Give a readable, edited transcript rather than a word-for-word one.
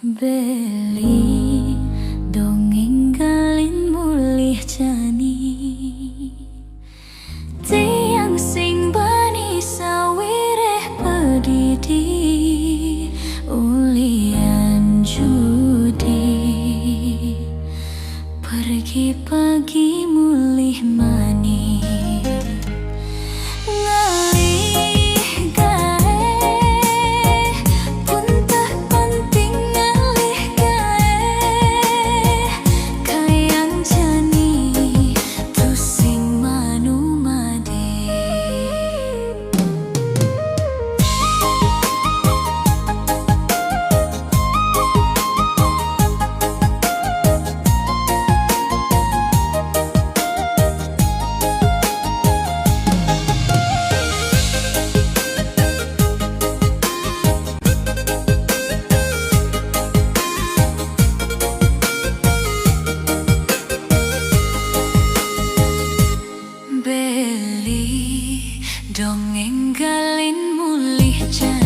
Beli dongeng galin mulih jani tiang sing bani sawireh pedidi ulian judi pergi pagi mulih mani Beli dongeng galin mulih jani